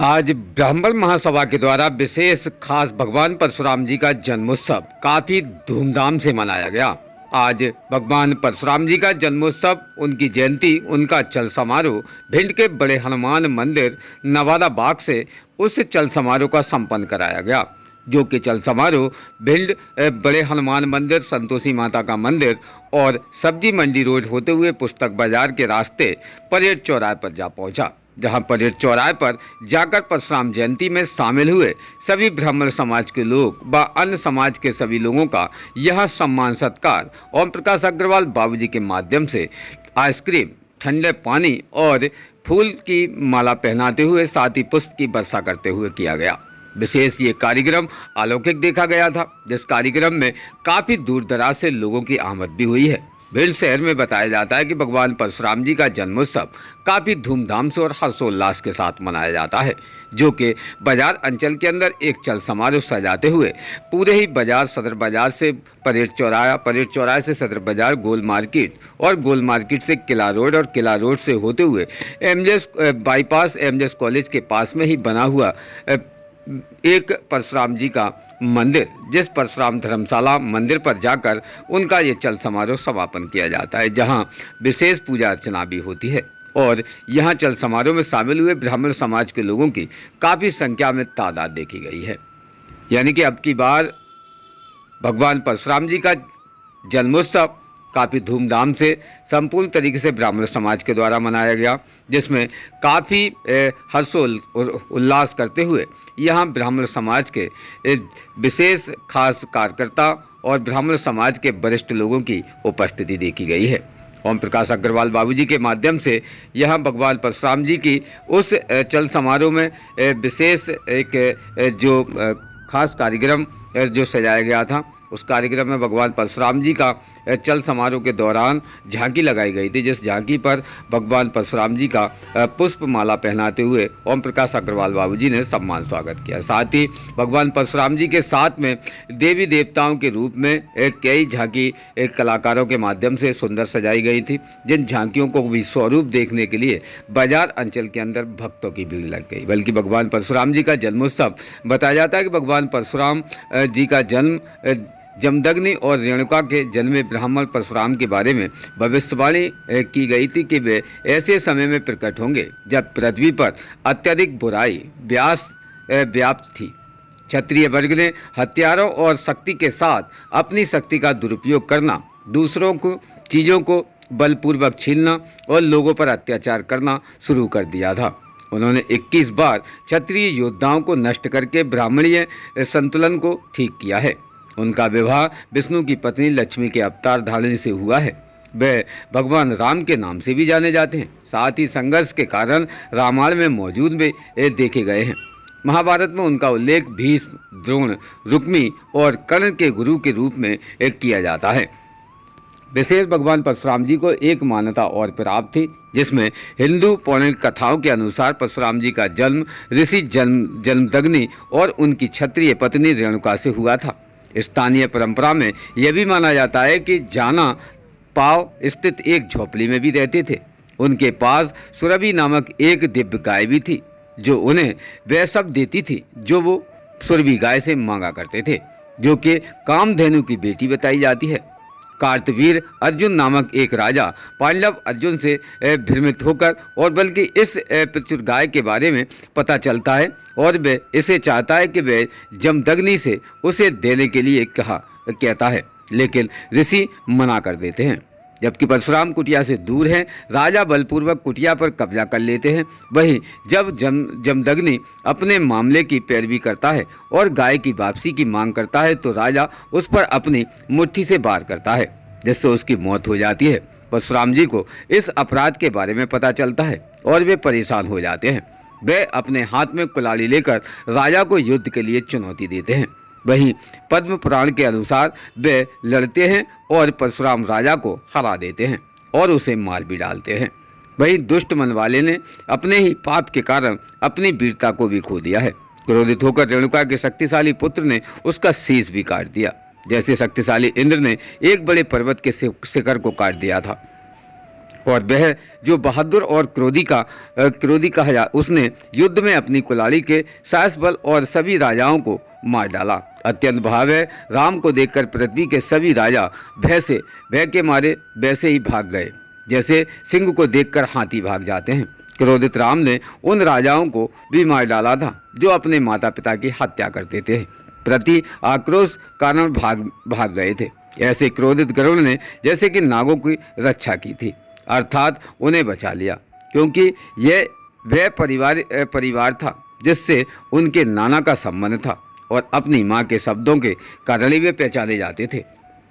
आज ब्राह्मण महासभा के द्वारा विशेष खास भगवान परशुराम जी का जन्मोत्सव काफी धूमधाम से मनाया गया। आज भगवान परशुराम जी का जन्मोत्सव, उनकी जयंती, उनका चल समारोह भिंड के बड़े हनुमान मंदिर नवादा बाग से उस चल समारोह का संपन्न कराया गया, जो कि चल समारोह भिंड बड़े हनुमान मंदिर, संतोषी माता का मंदिर और सब्जी मंडी रोड होते हुए पुस्तक बाजार के रास्ते परेड चौराहे पर जा पहुंचा, जहां परेड चौराहे पर जाकर परशुराम जयंती में शामिल हुए सभी ब्राह्मण समाज के लोग व अन्य समाज के सभी लोगों का यहां सम्मान सत्कार ओम प्रकाश अग्रवाल बाबूजी के माध्यम से आइसक्रीम, ठंडे पानी और फूल की माला पहनाते हुए साथ ही पुष्प की वर्षा करते हुए किया गया। विशेष ये कार्यक्रम अलौकिक देखा गया था, जिस कार्यक्रम में काफ़ी दूर दराज से लोगों की आमद भी हुई है। भिंड शहर में बताया जाता है कि भगवान परशुराम जी का जन्मोत्सव काफ़ी धूमधाम से और हर्षोल्लास के साथ मनाया जाता है, जो कि बाजार अंचल के अंदर एक चल समारोह सजाते हुए पूरे ही बाजार, सदर बाजार से परेड चौराहे से सदर बाजार, गोल मार्केट और गोल मार्केट से किला रोड और किला रोड से होते हुए एमजेएस बाईपास, एमजेएस कॉलेज के पास में ही बना हुआ एक परशुराम जी का मंदिर, जिस परशुराम धर्मशाला मंदिर पर जाकर उनका ये चल समारोह समापन किया जाता है, जहां विशेष पूजा अर्चना भी होती है। और यहां चल समारोह में शामिल हुए ब्राह्मण समाज के लोगों की काफ़ी संख्या में तादाद देखी गई है। यानी कि अब की बार भगवान परशुराम जी का जन्मोत्सव काफ़ी धूमधाम से संपूर्ण तरीके से ब्राह्मण समाज के द्वारा मनाया गया, जिसमें काफ़ी हर्षोल्लास करते हुए यहाँ ब्राह्मण समाज के विशेष खास कार्यकर्ता और ब्राह्मण समाज के वरिष्ठ लोगों की उपस्थिति देखी गई है। ओम प्रकाश अग्रवाल बाबूजी के माध्यम से यहाँ भगवान परशुराम जी की उस चल समारोह में विशेष एक जो खास कार्यक्रम जो सजाया गया था, उस कार्यक्रम में भगवान परशुराम जी का चल समारोह के दौरान झांकी लगाई गई थी, जिस झांकी पर भगवान परशुराम जी का पुष्प माला पहनाते हुए ओम प्रकाश अग्रवाल बाबूजी ने सम्मान स्वागत किया। साथ ही भगवान परशुराम जी के साथ में देवी देवताओं के रूप में कई झांकी कलाकारों के माध्यम से सुंदर सजाई गई थी, जिन झांकियों को भी स्वरूप देखने के लिए बाजार अंचल के अंदर भक्तों की भीड़ लग गई। बल्कि भगवान परशुराम जी का जन्मोत्सव बताया जाता है कि भगवान परशुराम जी का जन्म जमदग्नि और रेणुका के जन्म में ब्राह्मण परशुराम के बारे में भविष्यवाणी की गई थी कि वे ऐसे समय में प्रकट होंगे जब पृथ्वी पर अत्यधिक बुराई व्याप्त थी। क्षत्रिय वर्ग ने हथियारों और शक्ति के साथ अपनी शक्ति का दुरुपयोग करना, दूसरों को चीज़ों को बलपूर्वक छीनना और लोगों पर अत्याचार करना शुरू कर दिया था। उन्होंने 21 बार क्षत्रिय योद्धाओं को नष्ट करके ब्राह्मणीय संतुलन को ठीक किया है। उनका विवाह विष्णु की पत्नी लक्ष्मी के अवतार धारण से हुआ है। वे भगवान राम के नाम से भी जाने जाते हैं। साथ ही संघर्ष के कारण रामायण में मौजूद भी देखे गए हैं। महाभारत में उनका उल्लेख भीष्म, द्रोण, रुक्मी और कर्ण के गुरु के रूप में किया जाता है। विशेष भगवान परशुराम जी को एक मान्यता और प्राप्त थी, जिसमें हिंदू पौराणिक कथाओं के अनुसार परशुराम जी का जन्म ऋषि जमदग्नि और उनकी क्षत्रिय पत्नी रेणुका से हुआ था। स्थानीय परंपरा में यह भी माना जाता है कि जाना पाव स्थित एक झोपड़ी में भी रहते थे। उनके पास सुरभि नामक एक दिव्य गाय भी थी, जो उन्हें वह सब देती थी जो वो सुरभि गाय से मांगा करते थे, जो कि कामधेनु की बेटी बताई जाती है। कार्तवीर अर्जुन नामक एक राजा पांडव अर्जुन से भ्रमित होकर और बल्कि इस प्रचुर गाय के बारे में पता चलता है और वे इसे चाहता है कि वे जमदग्नि से उसे देने के लिए कहता है, लेकिन ऋषि मना कर देते हैं। जबकि परशुराम कुटिया से दूर हैं, राजा बलपूर्वक कुटिया पर कब्जा कर लेते हैं। वहीं जब जमदग्नि अपने मामले की पैरवी करता है और गाय की वापसी की मांग करता है, तो राजा उस पर अपनी मुट्ठी से वार करता है, जिससे उसकी मौत हो जाती है। परशुराम जी को इस अपराध के बारे में पता चलता है और वे परेशान हो जाते हैं। वे अपने हाथ में कुल्हाड़ी लेकर राजा को युद्ध के लिए चुनौती देते हैं। वहीं पद्म पुराण के अनुसार वे लड़ते हैं और परशुराम राजा को हरा देते हैं और उसे मार भी डालते हैं। वहीं दुष्ट मन वाले ने अपने ही पाप के कारण अपनी वीरता को भी खो दिया है। क्रोधित होकर रेणुका के शक्तिशाली पुत्र ने उसका शीश भी काट दिया, जैसे शक्तिशाली इंद्र ने एक बड़े पर्वत के शिखर को काट दिया था। और वह जो बहादुर और क्रोधी कहा जा, उसने युद्ध में अपनी कुल्हाड़ी के साहस बल और सभी राजाओं को मार डाला। अत्यंत भावै राम को देखकर पृथ्वी के सभी राजा भय के मारे वैसे ही भाग गए जैसे सिंह को देखकर हाथी भाग जाते हैं। क्रोधित राम ने उन राजाओं को भी मार डाला था जो अपने माता पिता की हत्या करते थे, प्रति आक्रोश कारण भाग गए थे। ऐसे क्रोधित गरुड़ ने जैसे कि नागों की रक्षा की थी, अर्थात उन्हें बचा लिया, क्योंकि यह वह परिवार था जिससे उनके नाना का संबंध था और अपनी माँ के शब्दों के कारण वे पहचाने जाते थे।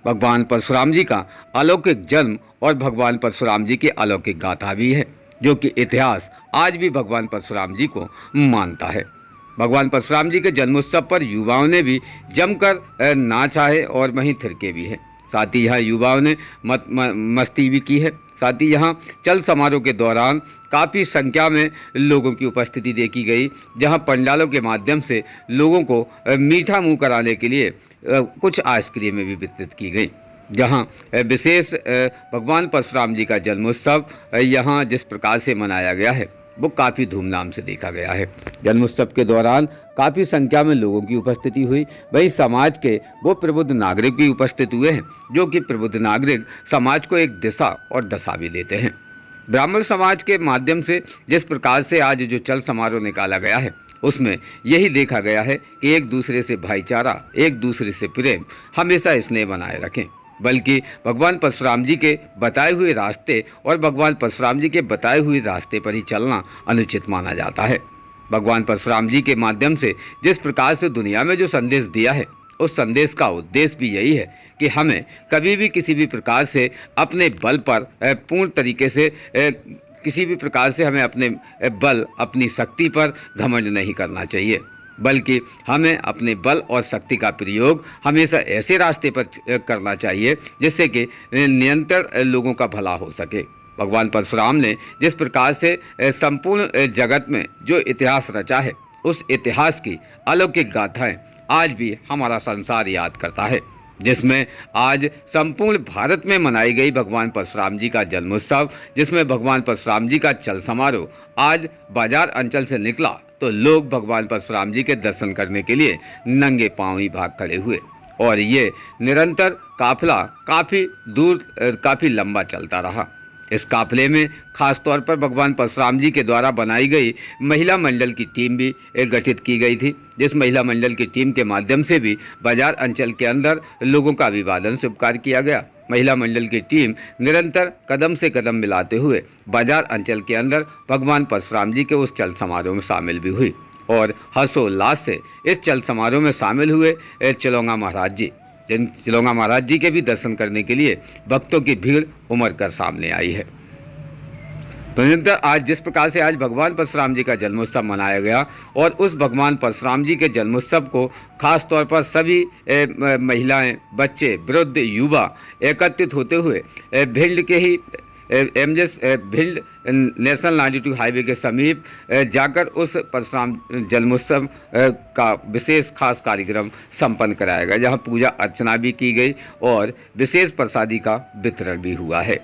भगवान परशुराम जी का अलौकिक जन्म और भगवान परशुराम जी की अलौकिक गाथा भी है, जो कि इतिहास आज भी भगवान परशुराम जी को मानता है। भगवान परशुराम जी के जन्मोत्सव पर युवाओं ने भी जमकर नाचा है और वहीं थिरके भी हैं। साथ ही यहाँ युवाओं ने मस्ती भी की है। साथ ही यहाँ चल समारोह के दौरान काफ़ी संख्या में लोगों की उपस्थिति देखी गई, जहाँ पंडालों के माध्यम से लोगों को मीठा मुंह कराने के लिए कुछ आइसक्रीमें भी वितरित की गई। जहाँ विशेष भगवान परशुराम जी का जन्मोत्सव यहाँ जिस प्रकार से मनाया गया है वो काफ़ी धूमधाम से देखा गया है। जन्मोत्सव के दौरान काफ़ी संख्या में लोगों की उपस्थिति हुई। वहीं समाज के वो प्रबुद्ध नागरिक भी उपस्थित हुए हैं, जो कि प्रबुद्ध नागरिक समाज को एक दिशा और दशा भी देते हैं। ब्राह्मण समाज के माध्यम से जिस प्रकार से आज जो चल समारोह निकाला गया है, उसमें यही देखा गया है कि एक दूसरे से भाईचारा, एक दूसरे से प्रेम, हमेशा स्नेह बनाए रखें। बल्कि भगवान परशुराम जी के बताए हुए रास्ते और भगवान परशुराम जी के बताए हुए रास्ते पर ही चलना अनुचित माना जाता है। भगवान परशुराम जी के माध्यम से जिस प्रकार से दुनिया में जो संदेश दिया है, उस संदेश का उद्देश्य भी यही है कि हमें कभी भी किसी भी प्रकार से अपने बल पर पूर्ण तरीके से किसी भी प्रकार से हमें अपने बल, अपनी शक्ति पर घमंड नहीं करना चाहिए, बल्कि हमें अपने बल और शक्ति का प्रयोग हमेशा ऐसे रास्ते पर करना चाहिए जिससे कि निरंतर लोगों का भला हो सके। भगवान परशुराम ने जिस प्रकार से संपूर्ण जगत में जो इतिहास रचा है, उस इतिहास की अलौकिक गाथाएं आज भी हमारा संसार याद करता है, जिसमें आज संपूर्ण भारत में मनाई गई भगवान परशुराम जी का जन्मोत्सव, जिसमें भगवान परशुराम जी का चल समारोह आज बाजार अंचल से निकला तो लोग भगवान परशुराम जी के दर्शन करने के लिए नंगे पांव ही भाग खड़े हुए और ये निरंतर काफिला काफ़ी दूर, काफ़ी लंबा चलता रहा। इस काफिले में खास तौर पर भगवान परशुराम जी के द्वारा बनाई गई महिला मंडल की टीम भी गठित की गई थी, जिस महिला मंडल की टीम के माध्यम से भी बाजार अंचल के अंदर लोगों का अभिवादन स्वीकार किया गया। महिला मंडल की टीम निरंतर कदम से कदम मिलाते हुए बाजार अंचल के अंदर भगवान परशुराम जी के उस चल समारोह में शामिल भी हुई और हर्षोल्लास से इस चल समारोह में शामिल हुए चिलौंगा महाराज जी, जिन चिलौंगा महाराज जी के भी दर्शन करने के लिए भक्तों की भीड़ उमड़ कर सामने आई है। तो निरंतर आज जिस प्रकार से आज भगवान परशुराम जी का जन्मोत्सव मनाया गया और उस भगवान परशुराम जी के जन्मोत्सव को खास तौर पर सभी महिलाएं, बच्चे, वृद्ध, युवा एकत्रित होते हुए भिंड के ही भिंड नेशनल 92 हाईवे के समीप जाकर उस परशुराम जन्मोत्सव का विशेष खास कार्यक्रम संपन्न कराया गया, जहां पूजा अर्चना भी की गई और विशेष प्रसादी का वितरण भी हुआ है।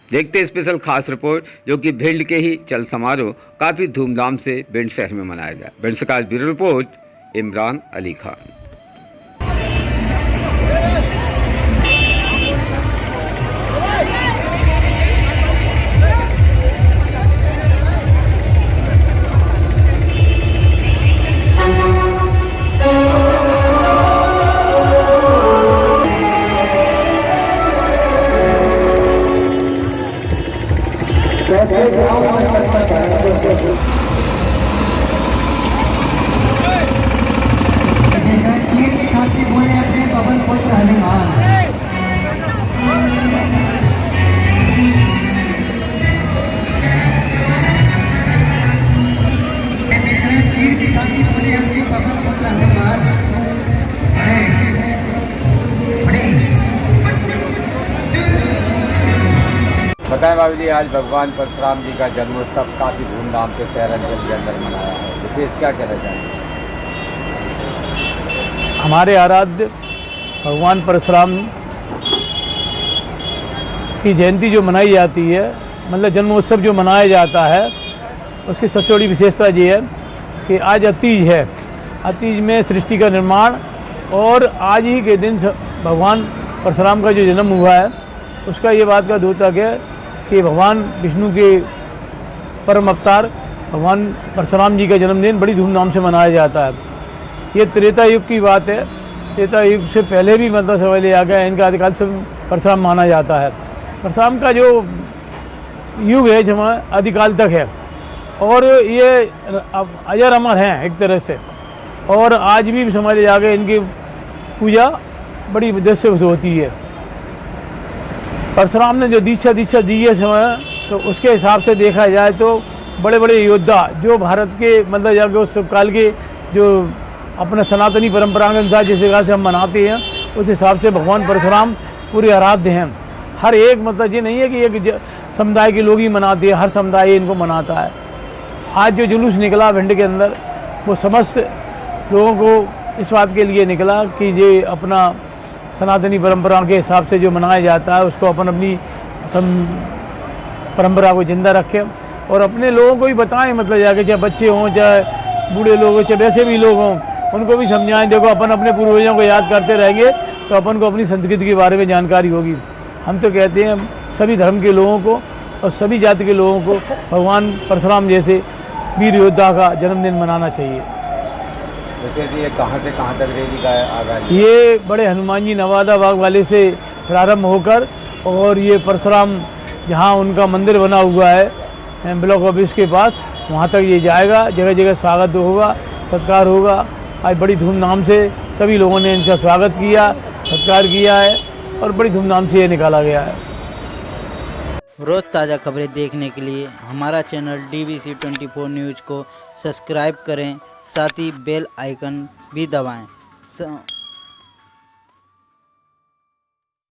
देखते स्पेशल खास रिपोर्ट, जो कि भिंड के ही चल समारोह काफ़ी धूमधाम से भिंड शहर में मनाया गया। भिंड से खास ब्यूरो रिपोर्ट, इमरान अली खान। बताएं बाबू जी, आज भगवान परशुराम जी का जन्मोत्सव काफ़ी धूमधाम से शहर अंचल के अंदर मनाया है, विशेष क्या कहना चाहेंगे? हमारे आराध्य भगवान परशुराम की जयंती जो मनाई जाती है मतलब जन्मोत्सव जो मनाया जाता है उसकी सबसे बड़ी विशेषता ये है कि आज अतीज है। अतीज में सृष्टि का निर्माण और आज ही के दिन भगवान परशुराम का जो जन्म हुआ है उसका ये बात का द्योतक है कि भगवान विष्णु के परम अवतार भगवान परशुराम जी का जन्मदिन बड़ी धूमधाम से मनाया जाता है। ये त्रेता युग की बात है। त्रेता युग से पहले भी मतलब समझ लिया गया, इनका आदिकाल से परशुराम माना जाता है। परशुराम का जो युग है जो आदिकाल तक है और ये अजर अमर हैं एक तरह से, और आज भी समझ लिया गया इनकी पूजा बड़ी दृश्य होती है। परशुराम ने जो दीक्षा दी है समय, तो उसके हिसाब से देखा जाए तो बड़े बड़े योद्धा जो भारत के मतलब जाके उस काल के जो अपना सनातनी परंपरा के अनुसार जिस जगह से हम मनाते हैं उस हिसाब से भगवान परशुराम पूरे आराध्य हैं। हर एक मतलब ये नहीं है कि एक समुदाय के लोग ही मनाते हैं, हर समुदाय इनको मनाता है। आज जो जुलूस निकला भिंड के अंदर वो समस्त लोगों को इस बात के लिए निकला कि ये अपना सनातनी परंपरा के हिसाब से जो मनाया जाता है उसको अपन अपनी परंपरा को जिंदा रखें और अपने लोगों को भी बताएं, मतलब जाके चाहे बच्चे हों चाहे बूढ़े लोग हों चाहे वैसे भी लोग हों उनको भी समझाएं। देखो अपन अपने पूर्वजों को याद करते रहेंगे तो अपन को अपनी संस्कृति के बारे में जानकारी होगी। हम तो कहते हैं सभी धर्म के लोगों को और सभी जाति के लोगों को भगवान परशुराम जैसे वीर योद्धा का जन्मदिन मनाना चाहिए। वैसे ये कहाँ से कहाँ तक रैली का आगाज? ये बड़े हनुमान जी नवादा बाग वाले से प्रारंभ होकर और ये परशुराम जहाँ उनका मंदिर बना हुआ है ब्लॉक ऑफिस के पास, वहाँ तक ये जाएगा। जगह जगह स्वागत होगा, सत्कार होगा। आज बड़ी धूमधाम से सभी लोगों ने इनका स्वागत किया, सत्कार किया है और बड़ी धूमधाम से ये निकाला गया है। रोज़ ताज़ा खबरें देखने के लिए हमारा चैनल DBC 24 न्यूज़ को सब्सक्राइब करें, साथ ही बेल आइकन भी दबाएं।